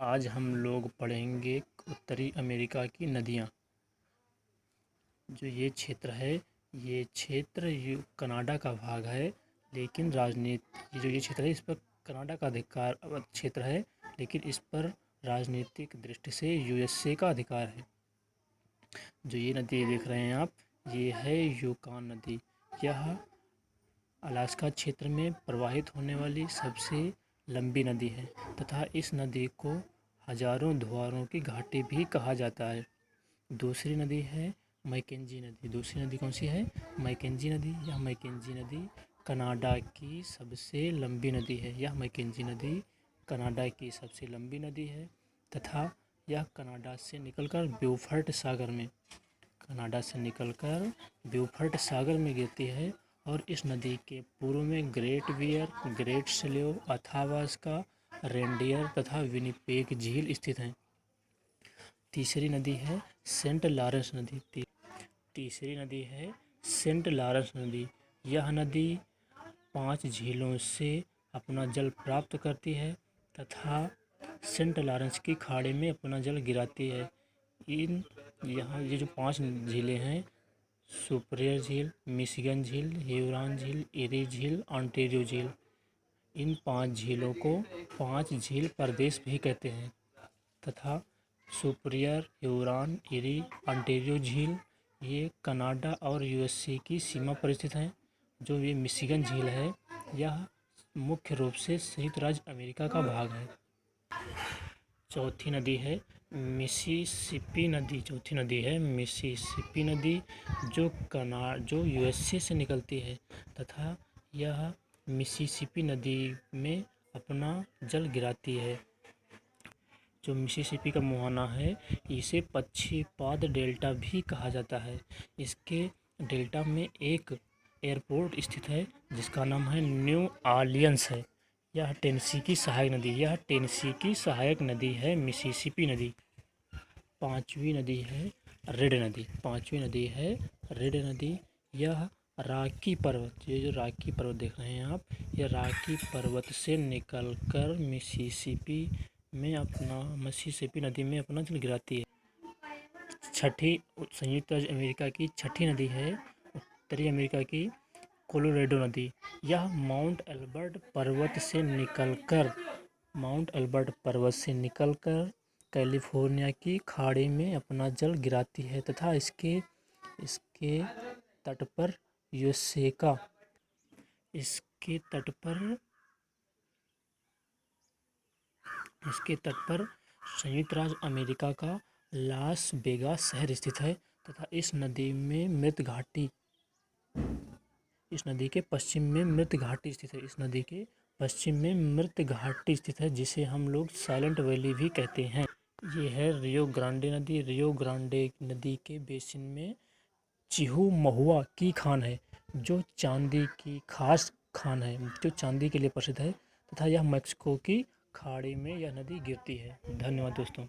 आज हम लोग पढ़ेंगे उत्तरी अमेरिका की नदियाँ। जो ये क्षेत्र है, ये क्षेत्र कनाडा का भाग है, लेकिन जो ये क्षेत्र है इस पर कनाडा का अधिकार क्षेत्र है, लेकिन इस पर राजनीतिक दृष्टि से यूएसए का अधिकार है। जो ये नदी देख रहे हैं आप, ये है यूकॉन नदी। यह अलास्का क्षेत्र में प्रवाहित होने वाली सबसे लंबी नदी है तथा इस नदी को हजारों धुआरों की घाटी भी कहा जाता है। दूसरी नदी है मैकेंजी नदी। दूसरी नदी कौन सी है? मैकेंजी नदी। यह मैकेंजी नदी कनाडा की सबसे लंबी नदी है। यह मैकेंजी नदी कनाडा की सबसे लंबी नदी है तथा यह कनाडा से निकलकर ब्यूफर्ट सागर में गिरती है और इस नदी के पूर्व में Great Bear, Great Slave, Athabasca, Reindeer तथा विनिपेग झील स्थित हैं। तीसरी नदी है सेंट लॉरेंस नदी। यह नदी 5 झीलों से अपना जल प्राप्त करती है तथा सेंट लॉरेंस की खाड़ी में अपना जल गिराती है। यहाँ ये जो 5 झीलें हैं, सुपरियर झील, मिशिगन झील, ह्यूरॉन झील, इरी झील, ओंटारियो झील, इन 5 झीलों को 5 झील प्रदेश भी कहते हैं तथा सुपरियर, ह्यूरॉन, इरी, ओंटारियो झील ये कनाडा और यूएसए की सीमा पर स्थित हैं। जो ये मिशिगन झील है, यह मुख्य रूप से संयुक्त राज्य अमेरिका का भाग है। चौथी नदी है मिसिसिपी नदी, जो यूएसए से निकलती है तथा यह मिसिसिपी नदी में अपना जल गिराती है। जो मिसिसिपी का मुहाना है, इसे पक्षीपाद डेल्टा भी कहा जाता है। इसके डेल्टा में एक एयरपोर्ट स्थित है जिसका नाम है न्यू ऑरलियंस है। यह टेनेसी की सहायक नदी है मिसिसिपी नदी। पांचवी नदी है रेड नदी। यह रॉकी पर्वत, ये जो रॉकी पर्वत देख रहे हैं आप, यह रॉकी पर्वत से निकलकर मिसिसिपी नदी में अपना जल गिराती है। संयुक्त राज्य अमेरिका की छठी नदी है उत्तरी अमेरिका की कोलोराडो नदी। यह माउंट एल्बर्ट पर्वत से निकलकर कैलिफोर्निया की खाड़ी में अपना जल गिराती है तथा इसके तट पर संयुक्त राज्य अमेरिका का लास वेगास शहर स्थित है तथा इस नदी के पश्चिम में मृत घाटी स्थित है जिसे हम लोग साइलेंट वैली भी कहते हैं। ये है रियो ग्रांडे नदी के बेसिन में चिहुमहुआ की खान है, जो चांदी की खास खान है, जो चांदी के लिए प्रसिद्ध है तथा यह मैक्सिको की खाड़ी में यह नदी गिरती है। धन्यवाद दोस्तों।